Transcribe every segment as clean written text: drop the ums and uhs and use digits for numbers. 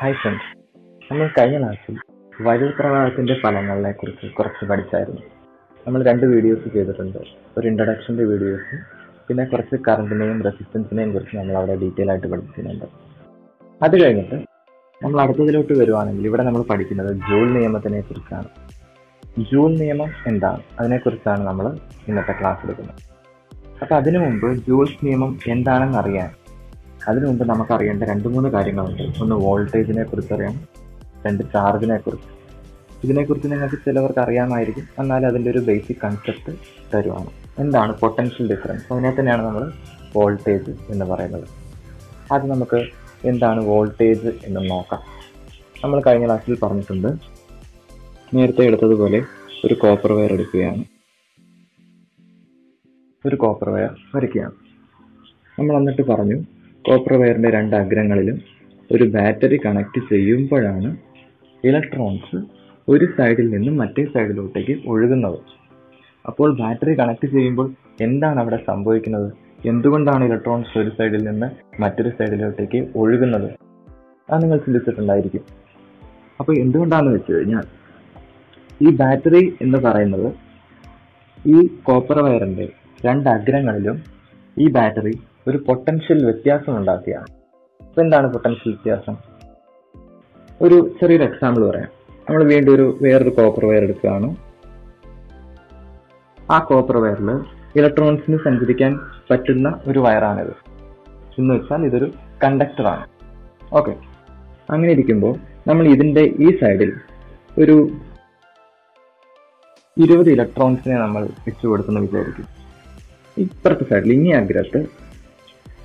Hi friends, നമ്മൾ കഴിഞ്ഞ ക്ലാസ്സിൽ വൈദ്യുത പ്രവാഹത്തിന്റെ ഫലങ്ങളെ കുറിച്ച് കുറച്ച് പഠിച്ചായിരുന്നു. നമ്മൾ 2 വീഡിയോസ് ചെയ്തിട്ടുണ്ട്. ഒരു ഇൻട്രഡക്ഷൻ്റെ വീഡിയോസും പിന്നെ കുറച്ച് കറണ്ടിനെയും റെസിസ്റ്റൻസിനെയും കുറിച്ച് നമ്മൾ അവിടെ ഡീറ്റെയിൽ ആയിട്ട് പഠിക്കുന്നുണ്ട്. അത് കഴിഞ്ഞിട്ട് നമ്മൾ അടുത്തതിലോട്ട് വരുവാണെങ്കിൽ ഇവിടെ നമ്മൾ പഠിക്കുന്നത് ജൂൾ നിയമത്തിനെ കുറിച്ചാണ്. ജൂൾ നിയമം എന്താണ്, അതിനെക്കുറിച്ചാണ് നമ്മൾ ഇന്നത്തെ ക്ലാസ് എടുക്കുന്നത്. അപ്പോൾ അതിനു മുമ്പ് ജൂൾസ് നിയമം എന്താണെന്ന് അറിയാൻ അതിനു മുമ്പ് നമുക്ക് അറിയേണ്ട 2-3 കാര്യങ്ങളുണ്ട്. ഒന്ന് വോൾട്ടേജിനെ കുറിച്ച് അറിയണം, 2 ചാർജിനെ കുറിച്ച്. ഇതിനെക്കുറിച്ച് നിങ്ങൾക്ക് ചിലവർക്ക് അറിയാമായിരിക്കും, എന്നാൽ അതിൻ്റെ ഒരു ബേസിക് കൺസെപ്റ്റ് തരുവാണ്. എന്താണ് പൊട്ടൻഷ്യൽ ഡിഫറൻസ്, അതിനെ തന്നെയാണ് നമ്മൾ വോൾട്ടേജ് എന്ന് പറയുന്നത്. ആദ്യം നമുക്ക് എന്താണ് വോൾട്ടേജ് എന്ന് നോക്കാം. നമ്മൾ കഴിഞ്ഞ ക്ലാസ്സിൽ പറഞ്ഞിട്ടുണ്ട്, നേരത്തെ എടുത്തതുപോലെ ഒരു കോപ്പർ വയർ എടുക്കുകയാണ്, ഒരു കോപ്പർ വയർ വരയ്ക്കുകയാണ്. നമ്മൾ എന്നിട്ട് പറഞ്ഞു, കോപ്പർ വയറിന്റെ 2 അഗ്രങ്ങളിലും ഒരു ബാറ്ററി കണക്ട് ചെയ്യുമ്പോഴാണ് ഇലക്ട്രോൺസ് ഒരു സൈഡിൽ നിന്നും മറ്റേ സൈഡിലോട്ടേക്ക് ഒഴുകുന്നത്. അപ്പോൾ ബാറ്ററി കണക്ട് ചെയ്യുമ്പോൾ എന്താണ് അവിടെ സംഭവിക്കുന്നത്, എന്തുകൊണ്ടാണ് ഇലക്ട്രോൺസ് ഒരു സൈഡിൽ നിന്ന് മറ്റൊരു സൈഡിലോട്ടേക്ക് ഒഴുകുന്നത്, അത് നിങ്ങൾ ചിന്തിച്ചിട്ടുണ്ടായിരിക്കും. അപ്പോൾ എന്തുകൊണ്ടാണെന്ന് വെച്ച് കഴിഞ്ഞാൽ, ഈ ബാറ്ററി എന്ന് പറയുന്നത് ഈ കോപ്പർ വയറിന്റെ 2 അഗ്രങ്ങളിലും ഈ ബാറ്ററി ഒരു പൊട്ടൻഷ്യൽ വ്യത്യാസം ഉണ്ടാക്കുകയാണ്. അപ്പോൾ എന്താണ് പൊട്ടൻഷ്യൽ വ്യത്യാസം? ഒരു ചെറിയൊരു എക്സാമ്പിൾ പറയാം. നമ്മൾ വീണ്ടും വേറൊരു കോപ്പർ വയർ എടുക്കുകയാണ്. ആ കോപ്പർ വയറിൽ ഇലക്ട്രോൺസിന് സഞ്ചരിക്കാൻ പറ്റുന്ന ഒരു വയറാണിത്. എന്ന് വെച്ചാൽ ഇതൊരു കണ്ടക്ടറാണ്. ഓക്കെ, അങ്ങനെ ഇരിക്കുമ്പോൾ നമ്മൾ ഇതിന്റെ ഈ സൈഡിൽ ഒരു 20 ഇലക്ട്രോൺസിനെ നമ്മൾ വെച്ചു കൊടുത്തെന്ന് വിചാരിക്കും. ഇപ്പുറത്തെ സൈഡിൽ ഇനി അഗ്രത്ത്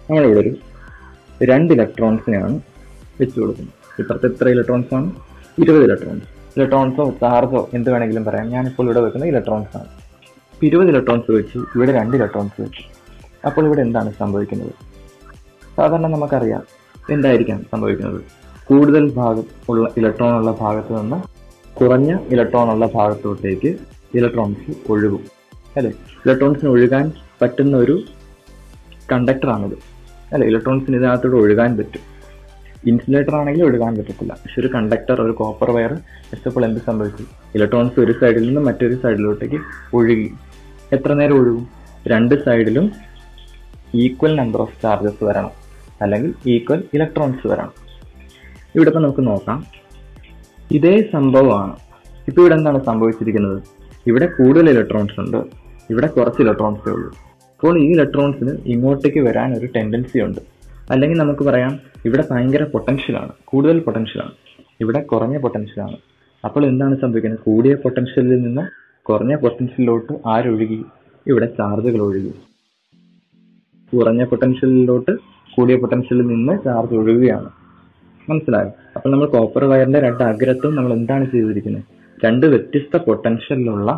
നമ്മളിവിടെ ഒരു 2 ഇലക്ട്രോൺസിനെയാണ് വെച്ചു കൊടുക്കുന്നത്. ഇപ്പുറത്തെ എത്ര ഇലക്ട്രോൺസ് ആണ്? 20 ഇലക്ട്രോൺസ്. ഇലക്ട്രോൺസോ ചാർജോ എന്ത് വേണമെങ്കിലും പറയാം. ഞാനിപ്പോൾ ഇവിടെ വെക്കുന്ന ഇലക്ട്രോൺസ് ആണ്. 20 ഇലക്ട്രോൺസ് വെച്ചു, ഇവിടെ 2 ഇലക്ട്രോൺസ് വെച്ചു. അപ്പോൾ ഇവിടെ എന്താണ് സംഭവിക്കുന്നത്? സാധാരണ നമുക്കറിയാം എന്തായിരിക്കാം സംഭവിക്കുന്നത്. കൂടുതൽ ഇലക്ട്രോൺ ഉള്ള ഭാഗത്ത് നിന്ന് കുറഞ്ഞ ഇലക്ട്രോൺ ഉള്ള ഭാഗത്തോട്ടേക്ക് ഇലക്ട്രോൺസ് ഒഴുകും, അല്ലെ? ഇലക്ട്രോൺസിന് ഒഴുകാൻ പറ്റുന്ന ഒരു കണ്ടക്ടറാണിത്, അല്ലെ? ഇലക്ട്രോൺസിന് ഇതിനകത്തോട് ഒഴുകാൻ പറ്റും. ഇൻസുലേറ്റർ ആണെങ്കിൽ ഒഴുകാൻ പറ്റത്തില്ല. പക്ഷെ ഒരു കണ്ടക്ടർ, ഒരു കോപ്പർ വയർ വെച്ചപ്പോൾ എന്ത് സംഭവിച്ചു? ഇലക്ട്രോൺസ് ഒരു സൈഡിൽ നിന്ന് മറ്റൊരു സൈഡിലോട്ടേക്ക് ഒഴുകി. എത്ര നേരം ഒഴുകും? 2 സൈഡിലും ഈക്വൽ നമ്പർ ഓഫ് ചാർജസ് വരണം, അല്ലെങ്കിൽ ഈക്വൽ ഇലക്ട്രോൺസ് വരണം. ഇവിടെ ഇപ്പം നമുക്ക് നോക്കാം, ഇതേ സംഭവമാണ്. ഇപ്പോൾ ഇവിടെ എന്താണ് സംഭവിച്ചിരിക്കുന്നത്? ഇവിടെ കൂടുതൽ ഇലക്ട്രോൺസ് ഉണ്ട്, ഇവിടെ കുറച്ച് ഇലക്ട്രോൺസേ ഉള്ളൂ. അപ്പോൾ ഈ ഇലക്ട്രോൺസിന് ഇങ്ങോട്ടേക്ക് വരാൻ ഒരു ടെൻഡൻസി ഉണ്ട്. അല്ലെങ്കിൽ നമുക്ക് പറയാം, ഇവിടെ ഭയങ്കര പൊട്ടൻഷ്യലാണ്, കൂടുതൽ പൊട്ടൻഷ്യലാണ്, ഇവിടെ കുറഞ്ഞ പൊട്ടൻഷ്യലാണ്. അപ്പോൾ എന്താണ് സംഭവിക്കുന്നത്? കൂടിയ പൊട്ടൻഷ്യലിൽ നിന്ന് കുറഞ്ഞ പൊട്ടൻഷ്യലിലോട്ട് ആരൊഴുകി? ഇവിടെ ചാർജുകൾ ഒഴുകി. കുറഞ്ഞ പൊട്ടൻഷ്യലിലോട്ട് കൂടിയ പൊട്ടൻഷ്യലിൽ നിന്ന് ചാർജ് ഒഴുകുകയാണ്. മനസ്സിലായോ? അപ്പോൾ നമ്മൾ കോപ്പർ വയറിന്റെ 2 അഗ്രത്തും നമ്മൾ എന്താണ് ചെയ്തിരിക്കുന്നത്? 2 വ്യത്യസ്ത പൊട്ടൻഷ്യലിലുള്ള,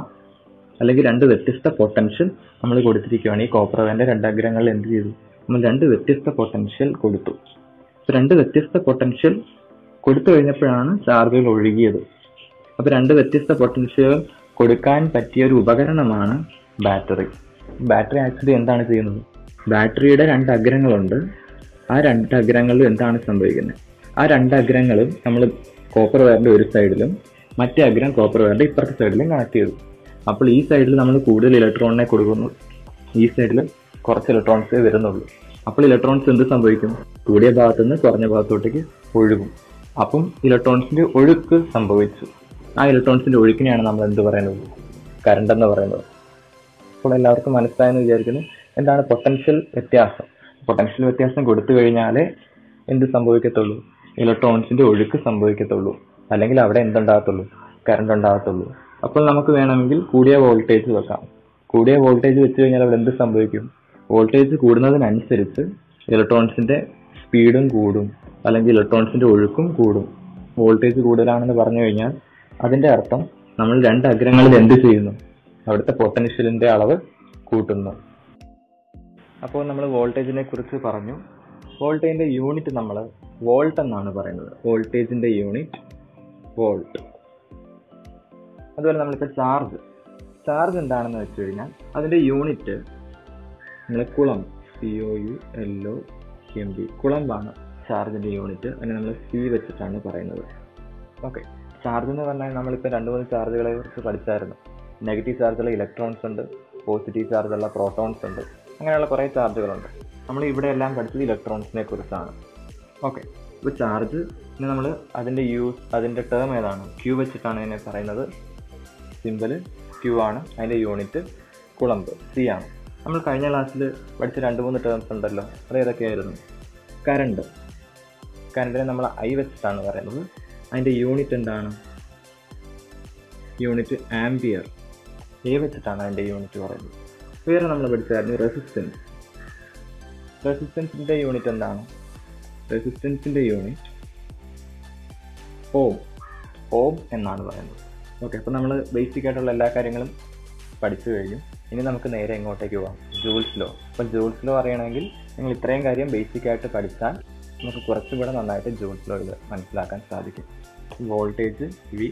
അല്ലെങ്കിൽ 2 വ്യത്യസ്ത പൊട്ടൻഷ്യൽ നമ്മൾ കൊടുത്തിരിക്കുകയാണ്. ഈ കോപ്പർ വയറിന്റെ 2 അഗ്രങ്ങളിൽ എന്ത് ചെയ്തു? നമ്മൾ 2 വ്യത്യസ്ത പൊട്ടൻഷ്യൽ കൊടുത്തു. 2 വ്യത്യസ്ത പൊട്ടൻഷ്യൽ കൊടുത്തു കഴിഞ്ഞപ്പോഴാണ് ചാർജുകൾ ഒഴുകിയത്. അപ്പൊ 2 വ്യത്യസ്ത പൊട്ടൻഷ്യൽ കൊടുക്കാൻ പറ്റിയ ഒരു ഉപകരണമാണ് ബാറ്ററി. ബാറ്ററി ആക്ച്വലി എന്താണ് ചെയ്യുന്നത്? ബാറ്ററിയുടെ 2 അഗ്രങ്ങളുണ്ട്. ആ 2 അഗ്രങ്ങളിലും എന്താണ് സംഭവിക്കുന്നത്? ആ 2 അഗ്രങ്ങളും നമ്മൾ കോപ്പർ വയറിന്റെ ഒരു സൈഡിലും മറ്റേ അഗ്രം കോപ്പർ വയറിന്റെ ഇപ്പുറത്തെ സൈഡിലും കണക്ട് ചെയ്തു. അപ്പോൾ ഈ സൈഡിൽ നമ്മൾ കൂടുതൽ ഇലക്ട്രോണിനെ കൊടുക്കുന്നു, ഈ സൈഡിൽ കുറച്ച് ഇലക്ട്രോൺസേ വരുന്നുള്ളൂ. അപ്പോൾ ഇലക്ട്രോൺസ് എന്ത് സംഭവിക്കും? കൂടിയ ഭാഗത്ത് നിന്ന് കുറഞ്ഞ ഭാഗത്തോട്ടേക്ക് ഒഴുകും. അപ്പം ഇലക്ട്രോൺസിന്റെ ഒഴുക്ക് സംഭവിച്ചു. ആ ഇലക്ട്രോൺസിന്റെ ഒഴുക്കിനെയാണ് നമ്മൾ എന്ത് പറയുന്നത്? കറണ്ട് എന്ന് പറയുന്നത്. അപ്പോൾ എല്ലാവർക്കും മനസ്സിലായെന്ന് വിചാരിക്കുന്നു. എന്താണ് പൊട്ടൻഷ്യൽ വ്യത്യാസം? പൊട്ടൻഷ്യൽ വ്യത്യാസം കൊടുത്തു കഴിഞ്ഞാലേ എന്ത് സംഭവിക്കത്തുള്ളൂ? ഇലക്ട്രോൺസിന്റെ ഒഴുക്ക് സംഭവിക്കത്തുള്ളൂ, അല്ലെങ്കിൽ അവിടെ എന്തുണ്ടാകത്തുള്ളൂ? കറണ്ട് ഉണ്ടാകത്തുള്ളൂ. അപ്പോൾ നമുക്ക് വേണമെങ്കിൽ കൂടിയ വോൾട്ടേജ് വെക്കാം. കൂടിയ വോൾട്ടേജ് വെച്ച് കഴിഞ്ഞാൽ അവിടെ എന്ത് സംഭവിക്കും? വോൾട്ടേജ് കൂടുന്നതിനനുസരിച്ച് ഇലക്ട്രോൺസിന്റെ സ്പീഡും കൂടും, അല്ലെങ്കിൽ ഇലക്ട്രോൺസിന്റെ ഒഴുക്കും കൂടും. വോൾട്ടേജ് കൂടുതലാണെന്ന് പറഞ്ഞു കഴിഞ്ഞാൽ അതിന്റെ അർത്ഥം നമ്മൾ 2 അഗ്രങ്ങളിൽ എന്ത് ചെയ്യുന്നു? അവിടുത്തെ പൊട്ടൻഷ്യലിന്റെ അളവ് കൂട്ടുന്നു. അപ്പോൾ നമ്മൾ വോൾട്ടേജിനെ കുറിച്ച് പറഞ്ഞു. വോൾട്ടേജിന്റെ യൂണിറ്റ് നമ്മൾ വോൾട്ട് എന്നാണ് പറയുന്നത്. വോൾട്ടേജിന്റെ യൂണിറ്റ് വോൾട്ട്. അതുപോലെ നമ്മളിപ്പോൾ ചാർജ് എന്താണെന്ന് വെച്ച് കഴിഞ്ഞാൽ അതിന്റെ യൂണിറ്റ് നമ്മൾ കുളം, COULOMB, കുളമ്പാണ്. ചാർജിൻ്റെ യൂണിറ്റ്. അതിനെ നമ്മൾ സി വെച്ചിട്ടാണ് പറയുന്നത്. ഓക്കെ, ചാർജ് എന്ന് പറഞ്ഞാൽ നമ്മളിപ്പോൾ 2-3 ചാർജുകളെ കുറിച്ച് പഠിച്ചായിരുന്നു. നെഗറ്റീവ് ചാർജുള്ള ഇലക്ട്രോൺസ് ഉണ്ട്, പോസിറ്റീവ് ചാർജുള്ള പ്രോട്ടോൺസ് ഉണ്ട്, അങ്ങനെയുള്ള കുറേ ചാർജുകളുണ്ട്. നമ്മൾ ഇവിടെ എല്ലാം പഠിച്ചത് ഇലക്ട്രോൺസിനെ കുറിച്ചാണ്. ഓക്കെ, ഇപ്പോൾ ചാർജ് നമ്മൾ അതിൻ്റെ ടേം ഏതാണ്? ക്യൂ വെച്ചിട്ടാണ് ഇതിനെ പറയുന്നത്. സിമ്പിൾ ക്യൂ ആണ്, അതിൻ്റെ യൂണിറ്റ് കുളമ്പ്, സി ആണ്. നമ്മൾ കഴിഞ്ഞ ക്ലാസ്സിൽ പഠിച്ച 2-3 ടേംസ് ഉണ്ടല്ലോ, അത് ഏതൊക്കെയായിരുന്നു? കറണ്ടിനെ നമ്മൾ ഐ വെച്ചിട്ടാണ് പറയുന്നത്. അതിൻ്റെ യൂണിറ്റ് എന്താണ്? Unit ampere. എ വെച്ചിട്ടാണ് അതിൻ്റെ യൂണിറ്റ് പറയുന്നത്. വേറെ നമ്മൾ പഠിച്ചായിരുന്നു റെസിസ്റ്റൻസ്. റെസിസ്റ്റൻസിൻ്റെ യൂണിറ്റ് എന്താണ്? റെസിസ്റ്റൻസിൻ്റെ യൂണിറ്റ് ഓം എന്നാണ് പറയുന്നത്. ഓക്കെ, അപ്പോൾ നമ്മൾ ബേസിക് ആയിട്ടുള്ള എല്ലാ കാര്യങ്ങളും പഠിച്ചു കഴിഞ്ഞു. ഇനി നമുക്ക് നേരെ എങ്ങോട്ടേക്ക് പോകാം? Joule's law. അപ്പോൾ ജൂൾസ് ലോ അറിയണമെങ്കിൽ നിങ്ങൾ ഇത്രയും കാര്യം ബേസിക് ആയിട്ട് പഠിച്ചാൽ നമുക്ക് കുറച്ചുകൂടെ നന്നായിട്ട് ജൂൾസ് ലോയിൽ മനസ്സിലാക്കാൻ സാധിക്കും. വോൾട്ടേജ് വി,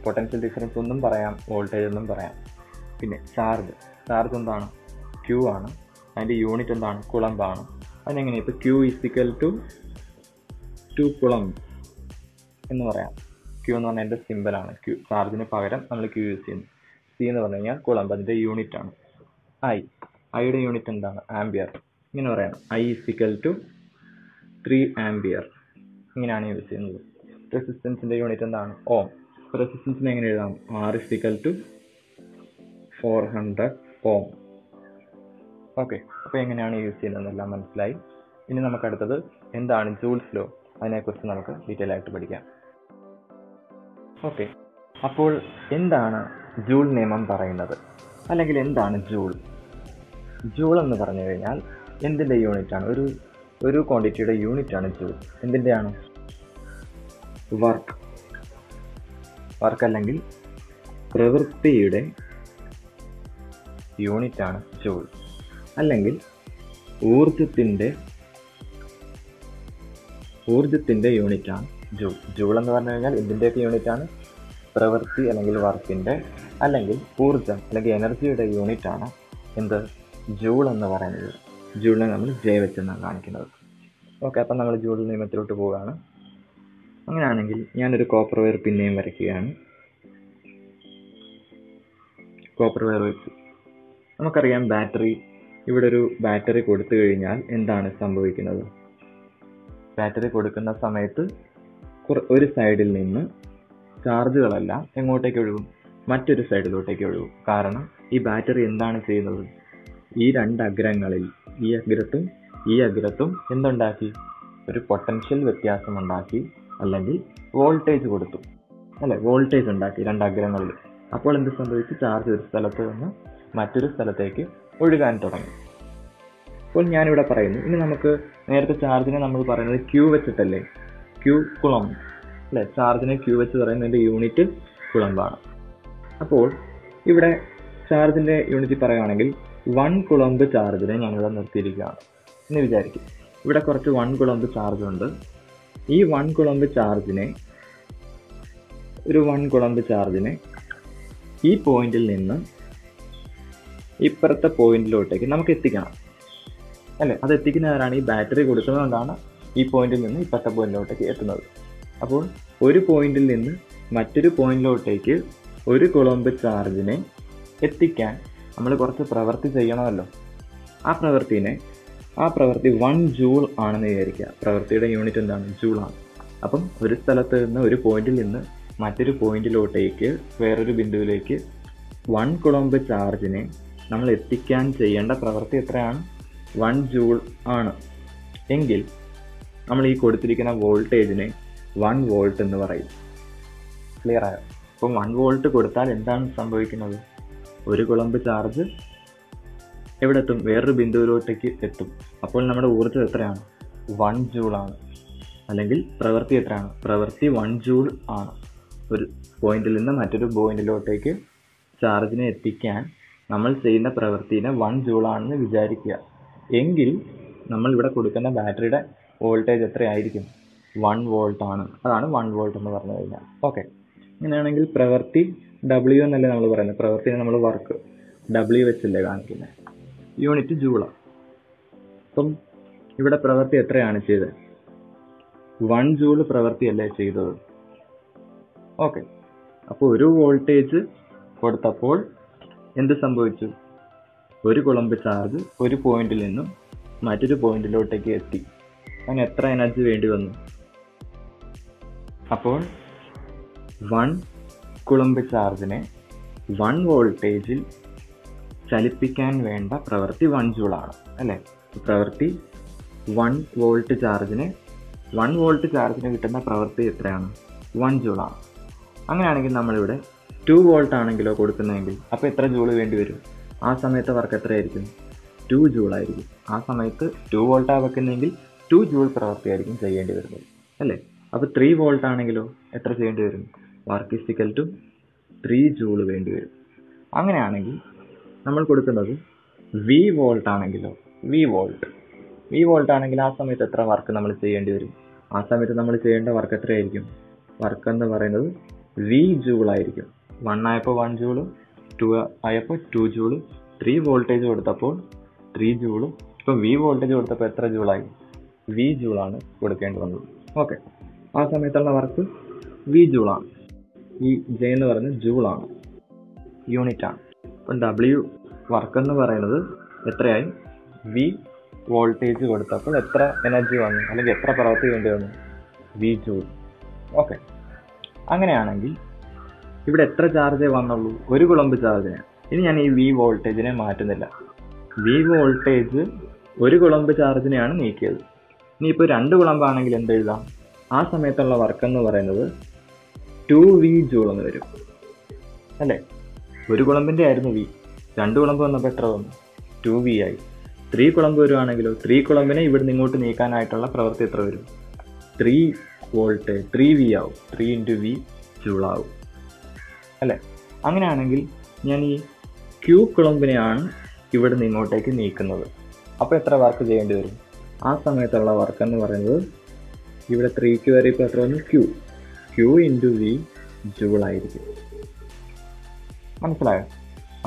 പൊട്ടൻഷ്യൽ ഡിഫറൻസ് ഒന്നും പറയാം, വോൾട്ടേജ് എന്നും പറയാം. പിന്നെ ചാർജ് എന്താണ്? ക്യൂ ആണ്. അതിൻ്റെ യൂണിറ്റ് എന്താണ്? കുളമ്പാണ്. അതിനെങ്ങനെ? ഇപ്പോൾ ക്യൂ ഈക്വൽ ടു 2 കുളമ്പ് എന്ന് പറയാം. ക്യൂ എന്ന് പറഞ്ഞാൽ എൻ്റെ സിമ്പിളാണ്. ക്യൂ ചാർജിന് പകരം നമ്മൾ ക്യൂ യൂസ് ചെയ്യുന്നു. സി എന്ന് പറഞ്ഞു കഴിഞ്ഞാൽ കുളമ്പ്, അതിൻ്റെ യൂണിറ്റ് ആണ്. ഐയുടെ യൂണിറ്റ് എന്താണ്? ആംപിയർ. ഇങ്ങനെ പറയാം, ഐ ഈക്വൽ ടു 3 ആംപിയർ. ഇങ്ങനെയാണ് യൂസ് ചെയ്യുന്നത്. റെസിസ്റ്റൻസിൻ്റെ യൂണിറ്റ് എന്താണ്? ഓം. റെസിസ്റ്റൻസിന് എങ്ങനെ എഴുതാം? R equal to 400 ohm. Okay, അപ്പോൾ എങ്ങനെയാണ് യൂസ് ചെയ്യുന്നതെന്നെല്ലാം മനസ്സിലായി. ഇനി നമുക്ക് അടുത്തത് എന്താണ് ജൂൾസ് ലോ, അതിനെക്കുറിച്ച് നമുക്ക് ഡീറ്റെയിൽ ആയിട്ട് പഠിക്കാം. ഓക്കെ, അപ്പോൾ എന്താണ് ജൂൾ നിയമം പറയുന്നത്? അല്ലെങ്കിൽ എന്താണ് ജൂൾ? ജൂൾ എന്ന് പറഞ്ഞു കഴിഞ്ഞാൽ എന്തിൻ്റെ യൂണിറ്റാണ്? ഒരു ക്വാണ്ടിറ്റിയുടെ യൂണിറ്റാണ് ജൂൾ. എന്തിൻ്റെയാണ്? വർക്ക് അല്ലെങ്കിൽ പ്രവൃത്തിയുടെ യൂണിറ്റാണ് ജൂൾ. അല്ലെങ്കിൽ ഊർജത്തിൻ്റെ യൂണിറ്റാണ് ജൂൾ. ജൂൾ എന്ന് പറഞ്ഞു കഴിഞ്ഞാൽ എന്തിൻ്റെയൊക്കെ യൂണിറ്റാണ്? പ്രവൃത്തി അല്ലെങ്കിൽ വർക്കിൻ്റെ അല്ലെങ്കിൽ ഊർജം അല്ലെങ്കിൽ എനർജിയുടെ യൂണിറ്റാണ് എന്ത്? ജൂൾ എന്ന് പറയുന്നത്. ജൂളിനെ നമ്മൾ ജെ വെച്ചെന്നാണ് കാണിക്കുന്നത്. ഓക്കെ, അപ്പം നമ്മൾ ജൂൾ നിയമത്തിലോട്ട് പോവുകയാണ്. അങ്ങനെയാണെങ്കിൽ ഞാനൊരു കോപ്പർ വയർ പിന്നെയും വരയ്ക്കുകയാണ്. കോപ്പർ വയർ വെച്ച് നമുക്കറിയാം ബാറ്ററി. ഇവിടെ ഒരു ബാറ്ററി കൊടുത്തു കഴിഞ്ഞാൽ എന്താണ് സംഭവിക്കുന്നത്? ബാറ്ററി കൊടുക്കുന്ന സമയത്ത് ഒരു സൈഡിൽ നിന്ന് ചാർജുകളെല്ലാം എങ്ങോട്ടേക്ക് ഒഴുകും? മറ്റൊരു സൈഡിലോട്ടേക്ക് ഒഴുകും. കാരണം ഈ ബാറ്ററി എന്താണ് ചെയ്യുന്നത്? ഈ 2 അഗ്രങ്ങളിൽ, ഈ അഗ്രത്തും എന്തുണ്ടാക്കി? ഒരു പൊട്ടൻഷ്യൽ വ്യത്യാസം ഉണ്ടാക്കി, അല്ലെങ്കിൽ വോൾട്ടേജ് കൊടുത്തു, അല്ലെ? വോൾട്ടേജ് ഉണ്ടാക്കി 2 അഗ്രങ്ങളിൽ. അപ്പോൾ എന്ത് സംഭവിച്ചു? ചാർജ് ഒരു സ്ഥലത്ത് നിന്ന് മറ്റൊരു സ്ഥലത്തേക്ക് ഒഴുകാൻ തുടങ്ങി. അപ്പോൾ ഞാനിവിടെ പറയുന്നു, ഇനി നമുക്ക് നേരത്തെ ചാർജിനെ നമ്മൾ പറയുന്നത് ക്യൂ വെച്ചിട്ടല്ലേ? ക്യൂ കുളമ്പ്, അല്ലെ? ചാർജിനെ ക്യൂ വെച്ച് പറയുന്നതിൻ്റെ യൂണിറ്റ് കുളമ്പാണ്. അപ്പോൾ ഇവിടെ ചാർജിൻ്റെ യൂണിറ്റ് പറയുകയാണെങ്കിൽ 1 കുളമ്പ് ചാർജിനെ ഞാനിവിടെ നിർത്തിയിരിക്കുകയാണ് എന്ന് വിചാരിക്കും. ഇവിടെ കുറച്ച് 1 കുളമ്പ് ചാർജ് ഉണ്ട്. ഈ 1 കുളമ്പ് ചാർജിനെ ഈ പോയിന്റിൽ നിന്ന് ഇപ്പുറത്തെ പോയിന്റിലോട്ടേക്ക് നമുക്ക് എത്തിക്കണം, അല്ലേ? അത് എത്തിക്കുന്നവരാണ് ഈ ബാറ്ററി കൊടുക്കുന്നതുകൊണ്ടാണ് ഈ പോയിന്റിൽ നിന്ന് ഇപ്പുറത്തെ പോയിന്റിലോട്ടേക്ക് എത്തുന്നത്. അപ്പോൾ ഒരു പോയിന്റിൽ നിന്ന് മറ്റൊരു പോയിന്റിലോട്ടേക്ക് 1 കുളമ്പ് ചാർജിനെ എത്തിക്കാൻ നമ്മൾ കുറച്ച് പ്രവൃത്തി ചെയ്യണമല്ലോ. ആ പ്രവൃത്തി 1 ജൂൾ ആണെന്ന് വിചാരിക്കുക. പ്രവൃത്തിയുടെ യൂണിറ്റ് എന്താണ്? ജൂളാണ്. അപ്പം ഒരു സ്ഥലത്ത് നിന്ന് ഒരു പോയിന്റിൽ നിന്ന് മറ്റൊരു പോയിന്റിലോട്ടേക്ക് വേറൊരു ബിന്ദുവിലേക്ക് 1 കുളമ്പ് ചാർജിനെ നമ്മൾ എത്തിക്കാൻ ചെയ്യേണ്ട പ്രവൃത്തി എത്രയാണ്? 1 ജൂൾ ആണ്. എങ്കിൽ നമ്മൾ ഈ കൊടുത്തിരിക്കുന്ന വോൾട്ടേജിനെ 1 വോൾട്ട് എന്ന് പറയും. ക്ലിയർ ആയോ? അപ്പം 1 വോൾട്ട് കൊടുത്താൽ എന്താണ് സംഭവിക്കുന്നത്? 1 കുളമ്പ് ചാർജ് എവിടെ എത്തും? വേറൊരു ബിന്ദുവിലോട്ടേക്ക് എത്തും. അപ്പോൾ നമ്മുടെ ഊർജ്ജം എത്രയാണ്? 1 ജൂൾ ആണ്. അല്ലെങ്കിൽ പ്രവൃത്തി എത്രയാണ്? പ്രവൃത്തി 1 ജൂൾ ആണ്. ഒരു പോയിന്റിൽ നിന്ന് മറ്റൊരു പോയിന്റിലോട്ടേക്ക് ചാർജിനെ എത്തിക്കാൻ നമ്മൾ ചെയ്യുന്ന പ്രവൃത്തിനെ 1 ജൂൾ ആണെന്ന് വിചാരിക്കുക. എങ്കിൽ നമ്മൾ ഇവിടെ കൊടുക്കുന്ന ബാറ്ററിയുടെ വോൾട്ടേജ് എത്രയായിരിക്കും? 1 വോൾട്ട് ആണ്. അതാണ് 1 വോൾട്ട് എന്ന് പറഞ്ഞു കഴിഞ്ഞാൽ. ഓക്കെ, അങ്ങനെയാണെങ്കിൽ പ്രവൃത്തി W എന്നല്ലേ നമ്മൾ പറയുന്നത്? പ്രവൃത്തിനെ നമ്മൾ വർക്ക് W വെച്ചല്ലേ കാണിക്കുന്നത്? യൂണിറ്റ് ജൂളാണ്. അപ്പം ഇവിടെ പ്രവൃത്തി എത്രയാണ് ചെയ്തത്? 1 ജൂൾ പ്രവൃത്തിയല്ലേ ചെയ്തത്. ഓക്കെ, അപ്പോൾ ഒരു വോൾട്ടേജ് കൊടുത്തപ്പോൾ എന്ത് സംഭവിച്ചു? ഒരു കുളമ്പ് ചാർജ് ഒരു പോയിന്റിൽ നിന്നും മറ്റൊരു പോയിന്റിലോട്ടേക്ക് എത്തി. അതിന് എത്ര എനർജി വേണ്ടി വന്നു? അപ്പോൾ 1 കുളമ്പ് ചാർജിനെ 1 വോൾട്ടേജിൽ ചലിപ്പിക്കാൻ വേണ്ട പ്രവൃത്തി 1 ജൂളാണ് അല്ലേ? പ്രവൃത്തി 1 വോൾട്ട് ചാർജിന് 1 വോൾട്ട് ചാർജിന് കിട്ടുന്ന പ്രവൃത്തി എത്രയാണ്? 1 ജൂളാണ്. അങ്ങനെയാണെങ്കിൽ നമ്മളിവിടെ 2 വോൾട്ട് ആണെങ്കിലോ കൊടുക്കുന്നതെങ്കിൽ അപ്പോൾ എത്ര ജൂള് വേണ്ടി വരും? ആ സമയത്ത് വർക്ക് എത്രയായിരിക്കും? 2 ജൂൾ ആയിരിക്കും. ആ സമയത്ത് 2 വോൾട്ടാണ് വെക്കുന്നതെങ്കിൽ 2 ജൂൾ പ്രവൃത്തിയായിരിക്കും ചെയ്യേണ്ടി വരുന്നത് അല്ലേ? അപ്പോൾ 3 വോൾട്ട് ആണെങ്കിലോ എത്ര ചെയ്യേണ്ടി വരും? Work is equal to 3 joule വേണ്ടി വരും. അങ്ങനെയാണെങ്കിൽ നമ്മൾ കൊടുക്കുന്നത് വി വോൾട്ട് ആണെങ്കിലോ, വി വോൾട്ട് ആണെങ്കിൽ ആ സമയത്ത് എത്ര വർക്ക് നമ്മൾ ചെയ്യേണ്ടി വരും? ആ സമയത്ത് നമ്മൾ ചെയ്യേണ്ട വർക്ക് എത്രയായിരിക്കും? വർക്ക് എന്ന് പറയുന്നത് വി ജൂൾ ആയിരിക്കും. 1 ആയപ്പോൾ 1 ജൂള്, 2 ആയപ്പോൾ 2 ജൂള്, 3 വോൾട്ടേജ് കൊടുത്തപ്പോൾ 3 ജൂള്. ഇപ്പം വി വോൾട്ടേജ് കൊടുത്തപ്പോൾ എത്ര ജൂളായി? വി ജൂളാണ് കൊടുക്കേണ്ടി വന്നത്. ഓക്കെ, ആ സമയത്തുള്ള വർക്ക് വി ജൂളാണ്. ഈ ജെ എന്ന് പറയുന്നത് ജൂളാണ്, യൂണിറ്റ് ആണ്. അപ്പം ഡബ്ല്യു വർക്ക് എന്ന് പറയുന്നത് എത്രയായി? വി വോൾട്ടേജ് കൊടുത്തപ്പോൾ എത്ര എനർജി വന്നു, അല്ലെങ്കിൽ എത്ര പ്രവൃത്തി വേണ്ടി വന്നു? V joule. ഓക്കെ, അങ്ങനെയാണെങ്കിൽ ഇവിടെ എത്ര ചാർജേ വന്നുള്ളൂ? ഒരു കുളമ്പ് ചാർജിന്. ഇനി ഞാൻ ഈ വി വോൾട്ടേജിനെ മാറ്റുന്നില്ല. വി വോൾട്ടേജ് ഒരു കുളമ്പ് ചാർജിനെയാണ് നീക്കിയത്. ഇനിയിപ്പോൾ 2 കുളമ്പാണെങ്കിൽ എന്തെഴുതാം? ആ സമയത്തുള്ള വർക്ക് എന്ന് പറയുന്നത് 2v ജൂൾ എന്ന് വരും അല്ലേ? ഒരു കുളമ്പിന്റെ ആയിരുന്നു വി, 2 കുളമ്പ് വന്നപ്പോൾ എത്ര വന്നു? 2v ആയി. 3 കുളമ്പ് വരുവാണെങ്കിലോ 3 കുളമ്പിനെ ഇവിടുന്ന് ഇങ്ങോട്ട് നീക്കാനായിട്ടുള്ള പ്രവൃത്തി എത്ര വരും? 3 വോൾട്ട്, 3v ആവും. 3 × v ജൂൾ ആവും അല്ലേ? അങ്ങനെയാണെങ്കിൽ ഞാൻ ഈ ക്യൂ കുളമ്പിനെയാണ് ഇവിടുന്ന് ഇങ്ങോട്ടേക്ക് നീക്കുന്നത്. അപ്പോൾ എത്ര വർക്ക് ചെയ്യേണ്ടി വരും? ആ സമയത്തുള്ള വർക്ക് എന്ന് പറയുന്നത് ഇവിടെ 3ക്ക് വരെ ഇപ്പോൾ എത്ര വന്നു? ക്യൂ × v ജൂൾ ആയിരിക്കും. മനസ്സിലായോ?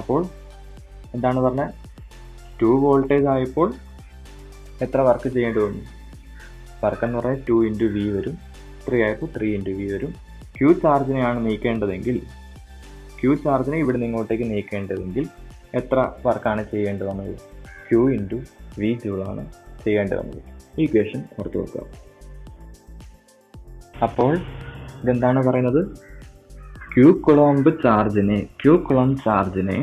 അപ്പോൾ എന്താണ് പറഞ്ഞത്? 2 വോൾട്ടേജ് ആയപ്പോൾ എത്ര വർക്ക് ചെയ്യേണ്ടി വന്നു? വർക്ക് എന്ന് പറഞ്ഞാൽ 2 × v വരും. 3 ആയപ്പോൾ 3 × v വരും. ക്യൂ ചാർജിനെയാണ് നീക്കേണ്ടതെങ്കിൽ, ക്യൂ ചാർജിനെ ഇവിടെ നിന്ന് ഇങ്ങോട്ടേക്ക് നീക്കേണ്ടതെങ്കിൽ എത്ര വർക്കാണ് ചെയ്യേണ്ടി വന്നത്? ക്യൂ × v ജൂളാണ് ചെയ്യേണ്ടി വന്നത്. ഈ ഇക്വേഷൻ ഓർത്ത് വെക്കുക. അപ്പോൾ ഇതെന്താണ് പറയുന്നത്? ക്യൂ കുളമ്പ് ചാർജിനെ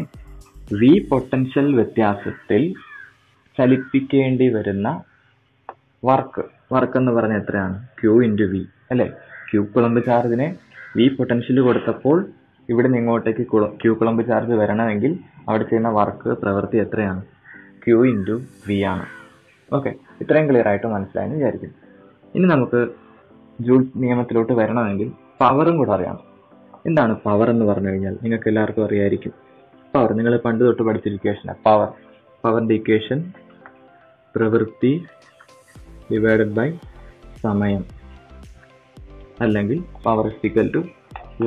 വി പൊട്ടൻഷ്യൽ വ്യത്യാസത്തിൽ ചലിപ്പിക്കേണ്ടി വരുന്ന വർക്ക് എന്ന് പറഞ്ഞാൽ എത്രയാണ്? ക്യൂ × v അല്ലേ? ക്യൂ കുളമ്പ് ചാർജിനെ വി പൊട്ടൻഷ്യൽ കൊടുത്തപ്പോൾ ഇവിടെ നിന്ന് ഇങ്ങോട്ടേക്ക് ക്യൂ കുളമ്പ് ചാർജ് വരണമെങ്കിൽ അവിടെ ചെയ്യുന്ന വർക്ക് പ്രവൃത്തി എത്രയാണ്? ക്യൂ × v ആണ്. ഓക്കെ, ഇത്രയും ക്ലിയർ ആയിട്ട് മനസ്സിലായെന്ന് വിചാരിക്കും. ഇനി നമുക്ക് ജൂൾ നിയമത്തിലോട്ട് വരണമെങ്കിൽ പവറും കൂടെ അറിയണം. എന്താണ് പവർ എന്ന് പറഞ്ഞു കഴിഞ്ഞാൽ നിങ്ങൾക്ക് എല്ലാവർക്കും അറിയായിരിക്കും. പവർ നിങ്ങൾ പണ്ട് തൊട്ട് പഠിച്ച ഇക്വേഷനാണ്. പവറിന്റെ ഇക്വേഷൻ പ്രവൃത്തി ഡിവൈഡഡ് ബൈ സമയം, അല്ലെങ്കിൽ power is equal to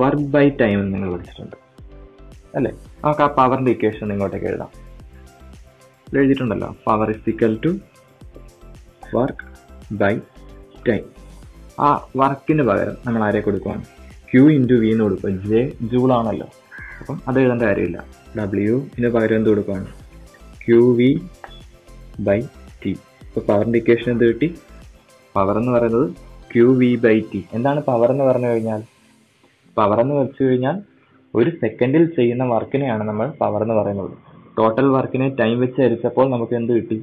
work by time എന്ന് നിങ്ങൾ പഠിച്ചിട്ടുണ്ട് അല്ലേ? നമുക്ക് ആ പവറിന്റെ ഇക്വേഷൻ ഇങ്ങോട്ടേക്ക് എഴുതാം. എഴുതിയിട്ടുണ്ടല്ലോ, power is equal to work by time. ആ വർക്കിന് പകരം നമ്മൾ ആരെ കൊടുക്കുകയാണ്? ക്യൂ × v എന്ന് കൊടുക്കുക. ജെ ജൂൾ ആണല്ലോ, അപ്പം അത് എഴുതേണ്ട കാര്യമില്ല. ഡബ്ല്യുവിന് പകരം എന്ത് കൊടുക്കുകയാണ്? QV/T. ഇപ്പോൾ പവറിൻ്റെ ഇക്വേഷൻ എന്ത് കിട്ടി? പവർ എന്ന് പറയുന്നത് QV/T. എന്താണ് പവർ എന്ന് പറഞ്ഞു കഴിഞ്ഞാൽ? പവർ എന്ന് വെച്ച് കഴിഞ്ഞാൽ ഒരു സെക്കൻഡിൽ ചെയ്യുന്ന വർക്കിനെയാണ് നമ്മൾ പവർ എന്ന് പറയുന്നത്. ടോട്ടൽ വർക്കിനെ ടൈം വെച്ച് ഹരിച്ചപ്പോൾ നമുക്ക് എന്ത് കിട്ടി?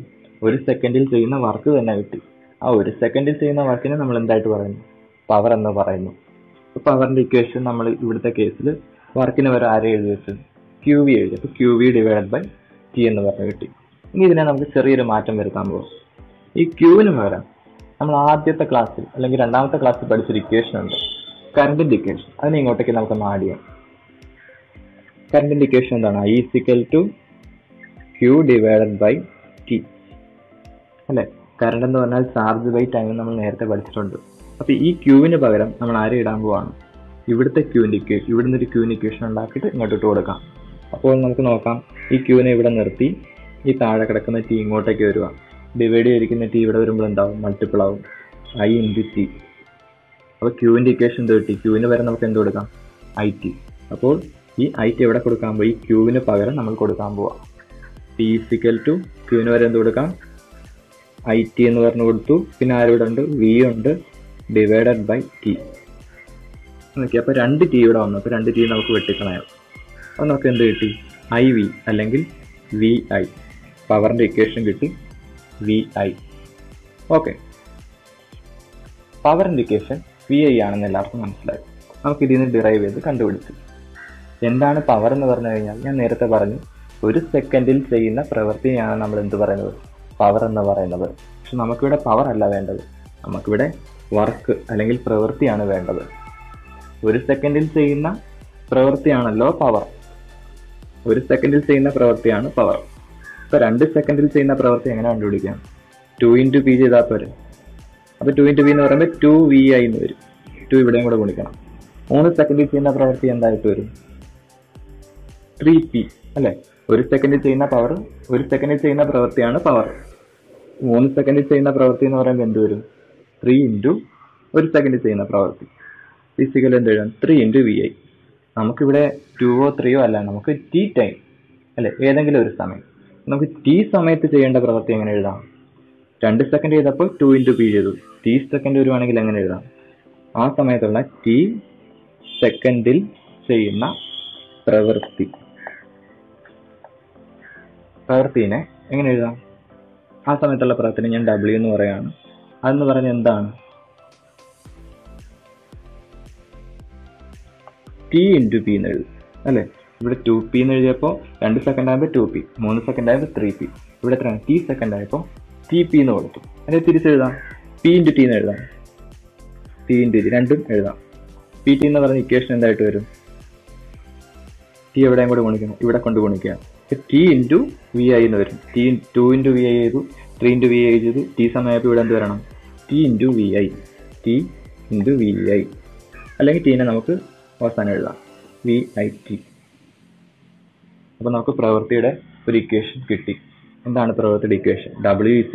ഒരു സെക്കൻഡിൽ ചെയ്യുന്ന വർക്ക് തന്നെ കിട്ടി. ആ ഒരു സെക്കൻഡിൽ ചെയ്യുന്ന വർക്കിനെ നമ്മൾ എന്തായിട്ട് പറയുന്നു? പവർ എന്ന് പറയുന്നു. പവറിന്റെ ഇക്വേഷൻ നമ്മൾ ഇവിടുത്തെ കേസിൽ വർക്കിന് വരെ ആരെ എഴുതി വെച്ചു? QV എഴുതി. അപ്പോൾ QV/T എന്ന് പറഞ്ഞ് കിട്ടി. ഇനി ഇതിനെ നമുക്ക് ചെറിയൊരു മാറ്റം വരുത്താൻ പോകും. ഈ ക്യൂവിന് പകരം നമ്മൾ ആദ്യത്തെ ക്ലാസ്സിൽ അല്ലെങ്കിൽ രണ്ടാമത്തെ ക്ലാസ്സിൽ പഠിച്ചൊരു ഇക്വേഷൻ ഉണ്ട്, കറണ്ടിന്റെ ഇക്വേഷൻ. അതിനെ ഇങ്ങോട്ടേക്ക് നമുക്ക് ആഡ് ചെയ്യാം. കറണ്ടിന്റെ ഇക്വേഷൻ എന്താണ്? I = Q/T അല്ലെ? കറണ്ട് എന്ന് പറഞ്ഞാൽ ചാർജ് ബൈ ടൈം നമ്മൾ നേരത്തെ പഠിച്ചിട്ടുണ്ട്. അപ്പൊ ഈ ക്യൂവിന് പകരം നമ്മൾ ആരെ ഇടാൻ പോവാണ്? ഇവിടുത്തെ ഇവിടുന്ന് ഒരു ക്യൂവിന് ഇക്വേഷൻ ഉണ്ടാക്കിയിട്ട് ഇങ്ങോട്ട് ഇട്ട് കൊടുക്കാം. അപ്പോൾ നമുക്ക് നോക്കാം. ഈ ക്യൂവിനെ ഇവിടെ നിർത്തി ഈ താഴെ കിടക്കുന്ന ടി ഇങ്ങോട്ടേക്ക് വരിക. ഡിവൈഡ് ചെയ്തിരിക്കുന്ന ടി ഇവിടെ വരുമ്പോൾ എന്താവും? മൾട്ടിപ്പിൾ ആവും. I × T. അപ്പോൾ ക്യൂവിൻ്റെ ഇക്വേഷൻ എന്ത് കിട്ടി? ക്യൂവിന് പകരം നമുക്ക് എന്ത് കൊടുക്കാം? I T. അപ്പോൾ ഈ ഐ ടി എവിടെ കൊടുക്കാൻ പോയി? ക്യൂവിന് പകരം നമ്മൾ കൊടുക്കാൻ പോവാം. ടി ഇസിക്കൽ ടു ക്യൂവിന് വരെ എന്ത് കൊടുക്കാം? ഐ ടി എന്ന് പറഞ്ഞു കൊടുത്തു. പിന്നെ ആരിവിടെ ഉണ്ട്? വി ഉണ്ട്, ഡിവൈഡഡ് ബൈ ടി. നോക്കി, അപ്പോൾ 2 ടി ഇവിടെ വന്നു. അപ്പോൾ 2 ടി നമുക്ക് വെട്ടിക്കളയാം. അപ്പോൾ നമുക്ക് എന്ത് കിട്ടി? ഐ വി അല്ലെങ്കിൽ വി ഐ. പവറിൻ്റെ ഇക്വേഷൻ കിട്ടി, വി ഐ. ഓക്കെ, പവറിൻ്റെ ഇക്വേഷൻ വി ഐ ആണെന്ന് എല്ലാവർക്കും മനസ്സിലായി. നമുക്ക് ഇതിൽ നിന്ന് ഡിറൈവ് ചെയ്ത് കണ്ടുപിടിച്ചു. എന്താണ് പവർ എന്ന് പറഞ്ഞു കഴിഞ്ഞാൽ, ഞാൻ നേരത്തെ പറഞ്ഞു, 1 സെക്കൻഡിൽ ചെയ്യുന്ന പ്രവൃത്തിയാണ് നമ്മൾ എന്ത് പറയുന്നത്? പവർ എന്ന് പറയുന്നത്. പക്ഷെ നമുക്കിവിടെ പവർ അല്ല വേണ്ടത്, നമുക്കിവിടെ വർക്ക് അല്ലെങ്കിൽ പ്രവൃത്തിയാണ് വേണ്ടത്. 1 സെക്കൻഡിൽ ചെയ്യുന്ന പ്രവൃത്തിയാണല്ലോ പവർ. 1 സെക്കൻഡിൽ ചെയ്യുന്ന പ്രവൃത്തിയാണ് പവർ. ഇപ്പൊ 2 സെക്കൻഡിൽ ചെയ്യുന്ന പ്രവൃത്തി എങ്ങനെ കണ്ടുപിടിക്കാം? 2 × p ചെയ്താൽ പോരെ. അപ്പൊ 2 × p എന്ന് പറയുമ്പോൾ 2vi എന്ന് വരും. 2 ഇവിടെയും കൂടെ ഗുണിക്കണം. 3 സെക്കൻഡിൽ ചെയ്യുന്ന പ്രവൃത്തി എന്തായിട്ട് വരും? 3p അല്ലെ. 1 സെക്കൻഡിൽ ചെയ്യുന്ന പവർ, 1 സെക്കൻഡിൽ ചെയ്യുന്ന പ്രവൃത്തിയാണ് പവർ. 3 സെക്കൻഡിൽ ചെയ്യുന്ന പ്രവൃത്തി എന്ന് പറയുമ്പോൾ എന്ത് വരും? 3 × 1 സെക്കൻഡിൽ ചെയ്യുന്ന പ്രവൃത്തി. ഫിസിക്കൽ എന്ത് എഴുതാം? 3 × vi. നമുക്കിവിടെ 2ഓ 3ഓ അല്ല, നമുക്ക് ടി ടൈം അല്ലെ, ഏതെങ്കിലും ഒരു സമയം. നമുക്ക് ടി സമയത്ത് ചെയ്യേണ്ട പ്രവൃത്തി എങ്ങനെ എഴുതാം? 2 സെക്കൻഡ് ചെയ്തപ്പോൾ 2 × p ചെയ്തു. ടി സെക്കൻഡ് വരുവാണെങ്കിൽ എങ്ങനെ എഴുതാം? ആ സമയത്തുള്ള ടി സെക്കൻഡിൽ ചെയ്യുന്ന പ്രവൃത്തിനെ എങ്ങനെ എഴുതാം? ആ സമയത്തുള്ള പ്രവൃത്തിനെ ഞാൻ W എന്ന് പറയാണ്. അതെന്ന് പറഞ്ഞാൽ എന്താണ്? ടി × p എന്ന് എഴുതും അല്ലെ. ഇവിടെ 2p എന്ന് എഴുതിയപ്പോൾ 2 സെക്കൻഡ് ആയപ്പോൾ 2p, 3 സെക്കൻഡ് ആയപ്പോൾ 3p. ഇവിടെ എത്രയാണ്? ടി സെക്കൻഡ് ആയപ്പോൾ TP എന്ന് കൊടുത്തു. അതിനെ തിരിച്ചെഴുതാം, p × t എന്ന് എഴുതാം. t × t രണ്ടും എഴുതാം. pt എന്ന് പറഞ്ഞ ഇക്വേഷൻ എന്തായിട്ട് വരും? ടി എവിടെയും കൂടെ ഗുണിക്കണം, ഇവിടെ കൊണ്ട് ഗുണിക്കുക. ടി × vi എന്ന് വരും. 2 × vi ചെയ്തു, 3 × vi ചെയ്തു. ടി സമയപ്പോൾ ഇവിടെ എന്ത് വരണം? T × vi. ടി × vi അല്ലെങ്കിൽ ടീനെ നമുക്ക് അവസാനം എഴുതാം, VIT. അപ്പോൾ നമുക്ക് പ്രവൃത്തിയുടെ ഒരു ഇക്വേഷൻ കിട്ടി. എന്താണ് പ്രവൃത്തിയുടെ ഇക്വേഷൻ? W =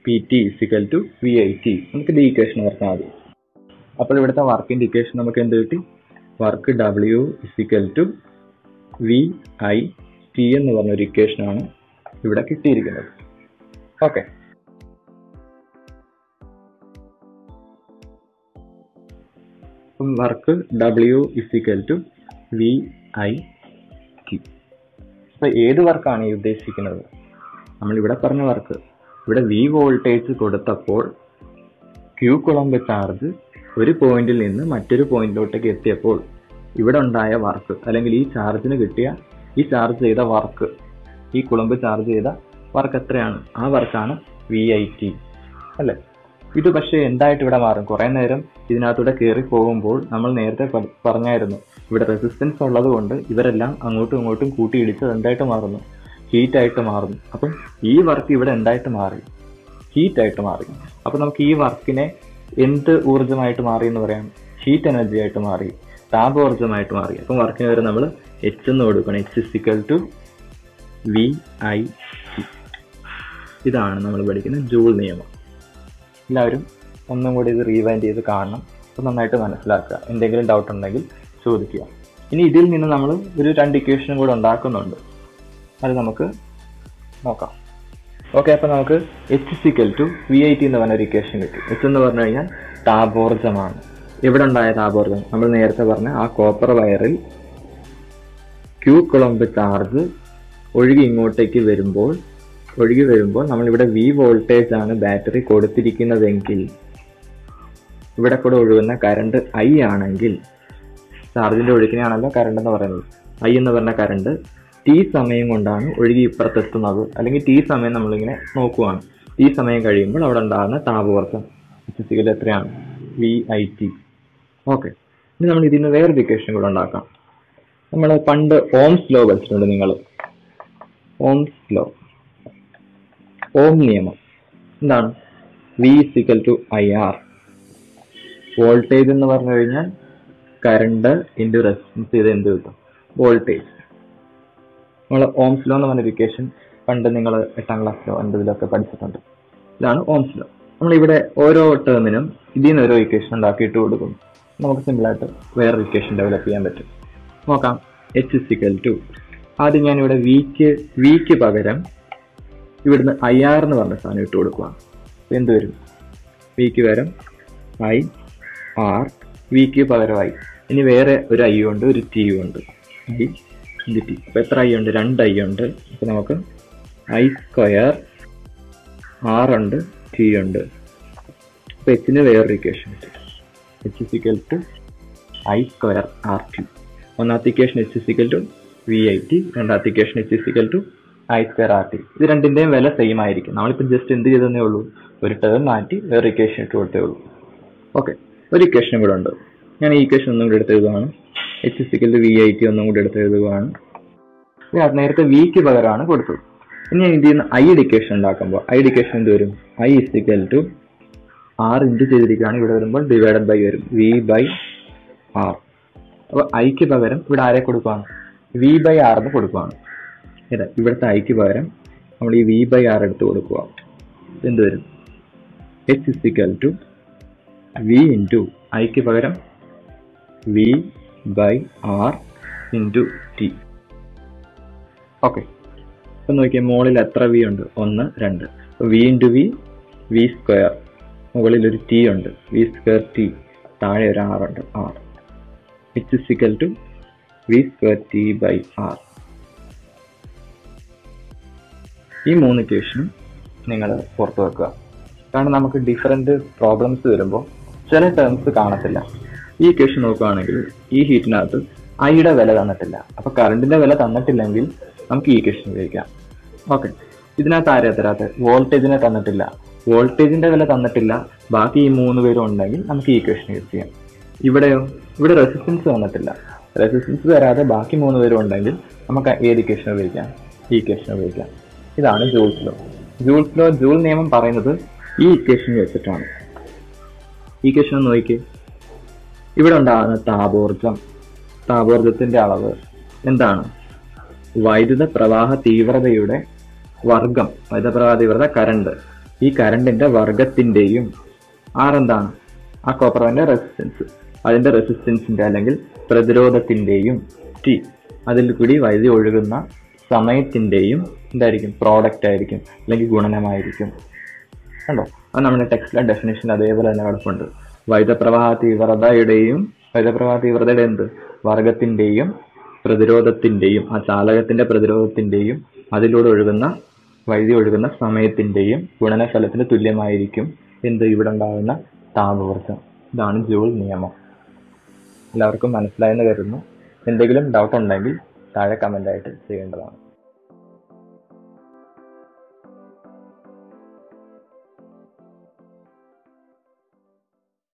PT = VIT. നമുക്ക് ഈ ഇക്വേഷൻ ഓർത്താൽ മതി. അപ്പോൾ ഇവിടുത്തെ വർക്കിന്റെ ഇക്വേഷൻ നമുക്ക് എന്ത് കിട്ടി? വർക്ക് W = VIT എന്ന് പറഞ്ഞൊരു ഇക്വേഷനാണ് ഇവിടെ കിട്ടിയിരിക്കുന്നത്. Okay, work W = VIT. അപ്പൊ ഏത് വർക്കാണ് ഈ ഉദ്ദേശിക്കുന്നത്? നമ്മൾ ഇവിടെ പറഞ്ഞ വർക്ക്. ഇവിടെ V വോൾട്ടേജ് കൊടുത്തപ്പോൾ Q കുളമ്പ് ചാർജ് ഒരു പോയിന്റിൽ നിന്ന് മറ്റൊരു പോയിന്റിലോട്ടേക്ക് എത്തിയപ്പോൾ ഇവിടെ ഉണ്ടായ വർക്ക്, അല്ലെങ്കിൽ ഈ ചാർജിന് കിട്ടിയ, ഈ ചാർജ് ചെയ്ത വർക്ക്, ഈ കുളമ്പ് ചാർജ് ചെയ്ത വർക്ക് എത്രയാണ്? ആ വർക്കാണ് VIT അല്ലെ. ഇത് പക്ഷേ എന്തായിട്ട് ഇവിടെ മാറും? കുറെ നേരം ഇതിനകത്തൂടെ കയറി പോകുമ്പോൾ നമ്മൾ നേരത്തെ പറഞ്ഞായിരുന്നു, ഇവിടെ റെസിസ്റ്റൻസ് ഉള്ളത് കൊണ്ട് ഇവരെല്ലാം അങ്ങോട്ടും ഇങ്ങോട്ടും കൂട്ടിയിടിച്ച് എന്തായിട്ട് മാറുന്നു? ഹീറ്റായിട്ട് മാറുന്നു. അപ്പം ഈ വർക്ക് ഇവിടെ എന്തായിട്ട് മാറി? ഹീറ്റായിട്ട് മാറി. അപ്പം നമുക്ക് ഈ വർക്കിനെ എന്ത് ഊർജ്ജമായിട്ട് മാറി എന്ന് പറയാം? ഹീറ്റ് എനർജി ആയിട്ട് മാറി, താപോർജ്ജമായിട്ട് മാറി. അപ്പം വർക്കിന് വരെ നമ്മൾ H എന്ന് കൊടുക്കണം. H = VIT. ഇതാണ് നമ്മൾ പഠിക്കുന്ന ജൂൾ നിയമം. എല്ലാവരും ഒന്നും കൂടി ഇത് റീവൈൻഡ് ചെയ്ത് കാണണം. അപ്പോൾ നന്നായിട്ട് മനസ്സിലാക്കുക. എന്തെങ്കിലും ഡൗട്ട് ഉണ്ടെങ്കിൽ ചോദിക്കുക. ഇനി ഇതിൽ നിന്ന് നമ്മൾ ഒരു 2 ഇക്വേഷനും കൂടെ ഉണ്ടാക്കുന്നുണ്ട്, അത് നമുക്ക് നോക്കാം. ഓക്കെ, അപ്പോൾ നമുക്ക് H = VIT എന്ന് പറഞ്ഞൊരു ഇക്വേഷൻ കിട്ടി. H എന്ന് പറഞ്ഞു കഴിഞ്ഞാൽ താപോർജ്ജമാണ്. എവിടെ ഉണ്ടായ താപോർജ്ജം? നമ്മൾ നേരത്തെ പറഞ്ഞ ആ കോപ്പർ വയറിൽ Q കുളമ്പ് ചാർജ് ഒഴുകി വരുമ്പോൾ നമ്മളിവിടെ V വോൾട്ടേജ് ആണ് ബാറ്ററി കൊടുത്തിരിക്കുന്നതെങ്കിൽ, ഇവിടെ കൂടെ ഒഴുകുന്ന കറണ്ട് I ആണെങ്കിൽ, ചാർജിന്റെ ഒഴുക്കിനെയാണല്ലോ കറണ്ട് എന്ന് പറയുന്നത്, I എന്ന് പറഞ്ഞ കറണ്ട് T സമയം കൊണ്ടാണ് ഒഴുകി ഇപ്പുറത്തെത്തുന്നത്. അല്ലെങ്കിൽ T സമയം നമ്മളിങ്ങനെ നോക്കുവാണ്. T സമയം കഴിയുമ്പോൾ അവിടെ ഉണ്ടാകുന്ന താപോർജ്ജം ഫിസിക്കൽ എത്രയാണ്? VIT. ഓക്കെ, ഇനി നമ്മൾ ഇതിന് വേറൊരു ഇക്വേഷൻ കൂടെ ഉണ്ടാക്കാം. നമ്മൾ പണ്ട് ഓംസ് ലോ പഠിച്ചിട്ടുണ്ട്. നിങ്ങൾ ഓംസ് ലോ, ഓം നിയമം എന്താണ്? V = IR. വോൾട്ടേജ് എന്ന് പറഞ്ഞു കഴിഞ്ഞാൽ കറണ്ട് ഇൻറ്റു റെസിസ്റ്റൻസ് ചെയ്ത് എന്ത് കിട്ടും? വോൾട്ടേജ്. നമ്മൾ ഓംസ് ലോ എന്ന് പറഞ്ഞ ഇക്വേഷൻ പണ്ട് നിങ്ങൾ 8ാം ക്ലാസ്സിലോ 9ാം പഠിച്ചിട്ടുണ്ട്. ഇതാണ് ഓംസ് ലോ. നമ്മളിവിടെ ഓരോ ടേമിനും ഇതിൽ നിന്ന് ഓരോ ഇക്വേഷൻ ഉണ്ടാക്കിയിട്ട് കൊടുക്കും. നമുക്ക് സിമ്പിളായിട്ട് വേറൊരു ഇക്വേഷൻ ഡെവലപ്പ് ചെയ്യാൻ പറ്റും. നോക്കാം. എച്ച് ഇസിക്കൽ ടു, ആദ്യം ഞാനിവിടെ വിക്ക് പകരം ഇവിടുന്ന് IR എന്ന് പറഞ്ഞ സാധനം ഇട്ട് കൊടുക്കുകയാണ്. എന്ത് വരും? വിക്ക് പകരം IR, വിക്ക് പകരം I. ഇനി വേറെ ഒരു I ഉണ്ട്, ഒരു T ഉണ്ട്. I ഇത് T. അപ്പൊ എത്ര I ഉണ്ട്? 2 I ഉണ്ട്. അപ്പൊ നമുക്ക് I², R ഉണ്ട്, T ഉണ്ട്. അപ്പൊ Hന് വേറൊരു ഇക്വേഷൻ കിട്ടും. H is equal to I² RT. ഒന്നാമത്തെ equation H is equal to VIT, രണ്ടാമത്തെ equation H is equal to I² RT. ഇത് രണ്ടിന്റെയും വില സെയിം ആയിരിക്കും. നമ്മളിപ്പോൾ ജസ്റ്റ് എന്ത് ചെയ്തേ ഉള്ളൂ? ഒരു ടേം മാറ്റി വേറെ ഇക്വേഷൻ ഇട്ട് കൊടുത്തേ ഉള്ളൂ. ഓക്കെ, ഒരു ഇക്വേഷൻ കൂടെ ഉണ്ട്. ഞാൻ ഈ ഇക്വേഷൻ ഒന്നും കൂടെ എടുത്ത് എഴുതുകയാണ്. H ഇസിക്കൽ ടു VIT ഒന്നും കൂടെ എടുത്ത് എഴുതുകയാണ്. നേരത്തെ വിക്ക് പകരമാണ് കൊടുത്തത്. ഇനി ഞാൻ ഇതിൽ നിന്ന് ഐയുടെ ഇക്വേഷൻ ഉണ്ടാക്കുമ്പോൾ ഐയുടെ ഇക്വേഷൻ എന്ത് വരും? I is equal to R into ചെയ്തിരിക്കുകയാണ്. ഇവിടെ വരുമ്പോൾ ഡിവൈഡഡ് ബൈ വരും, V/R. അപ്പോൾ ഐക്ക് പകരം ഇവിടെ ആരെ കൊടുക്കുകയാണ്? V/R എന്ന് കൊടുക്കുകയാണ്. ഇവിടുത്തെ ഐക്ക് പകരം നമ്മൾ ഈ V/R എടുത്ത് കൊടുക്കുക. എന്ത് വരും? H is equal to V into ഐക്ക് പകരം V/R ഇൻറ്റു T. ഓക്കെ, ഇപ്പം നോക്കിയാൽ മുകളിൽ എത്ര V ഉണ്ട്? 1, 2. V into V². മുകളിൽ ഒരു T ഉണ്ട്, V² T. താഴെ ഒരു R ഉണ്ട്, R. H is equal to V² T/R. ഈ 3 ഇക്വേഷനും നിങ്ങൾ പുറത്ത് വെക്കുക. കാരണം നമുക്ക് ഡിഫറെൻറ്റ് പ്രോബ്ലംസ് വരുമ്പോൾ ചില ടേംസ് കാണത്തില്ല. ഈ ഇക്വേഷൻ നോക്കുകയാണെങ്കിൽ ഈ ഹീറ്റിനകത്ത് ഐയുടെ വില തന്നിട്ടില്ല. അപ്പോൾ കറണ്ടിൻ്റെ വില തന്നിട്ടില്ലെങ്കിൽ നമുക്ക് ഈ ഇക്വേഷൻ ഉപയോഗിക്കാം. ഓക്കെ, ഇതിനകത്ത് ആരെയാ തരാത്ത? വോൾട്ടേജിനെ തന്നിട്ടില്ല. വോൾട്ടേജിൻ്റെ വില തന്നിട്ടില്ല. ബാക്കി ഈ 3 പേരും ഉണ്ടെങ്കിൽ നമുക്ക് ഈ ഇക്വേഷൻ യൂസ് ചെയ്യാം. ഇവിടെയോ? ഇവിടെ റെസിസ്റ്റൻസ് തന്നിട്ടില്ല. റെസിസ്റ്റൻസ് തരാതെ ബാക്കി 3 പേരും ഉണ്ടെങ്കിൽ നമുക്ക് ഏത് ഇക്വേഷൻ ഉപയോഗിക്കാം? ഈ ഇക്വേഷൻ ഉപയോഗിക്കാം. ഇതാണ് ജൂൾസ് ലോ. ജൂൾ നിയമം പറയുന്നത് ഈ ഇക്വേഷൻ വെച്ചിട്ടാണ്. ഈ ഇക്വേഷൻ നോക്കി, ഇവിടെ ഉണ്ടാകുന്ന താപോർജത്തിന്റെ അളവ് എന്താണ്? വൈദ്യുത പ്രവാഹ തീവ്രതയുടെ വർഗം. വൈദ്യുത പ്രവാഹ തീവ്രത കറണ്ട്. ഈ കറണ്ടിന്റെ വർഗത്തിന്റെയും R എന്താണ്? ആ കോപ്പറിന്റെ റെസിസ്റ്റൻസ്, അതിന്റെ റെസിസ്റ്റൻസിന്റെ അല്ലെങ്കിൽ പ്രതിരോധത്തിന്റെയും T, അതിൽ കൂടി വൈദ്യുതി ഒഴുകുന്ന സമയത്തിന്റെയും എന്തായിരിക്കും? പ്രോഡക്റ്റ് ആയിരിക്കും, അല്ലെങ്കിൽ ഗുണനമായിരിക്കും. കണ്ടോ? അത് നമ്മുടെ ടെക്സ്റ്റിലെ ഡെഫിനേഷൻ അതേപോലെ തന്നെ കിടപ്പുണ്ട്. വൈദ്യുത പ്രവാഹ തീവ്രതയുടെ എന്ത്? വർഗത്തിന്റെയും പ്രതിരോധത്തിന്റെയും, ആ ചാലകത്തിന്റെ പ്രതിരോധത്തിന്റെയും അതിലൂടെ വൈദ്യുതി ഒഴുകുന്ന സമയത്തിന്റെയും ഗുണനഫലത്തിന് തുല്യമായിരിക്കും എന്ത്? ഇവിടെ ഉണ്ടാകുന്ന താപോർജ്ജം. ഇതാണ് ജൂൾ നിയമം. എല്ലാവർക്കും മനസ്സിലായെന്ന് കരുതുന്നു. എന്തെങ്കിലും ഡൗട്ട് ഉണ്ടെങ്കിൽ താഴെ കമൻ്റ് ആയിട്ട് ചെയ്യേണ്ടതാണ്.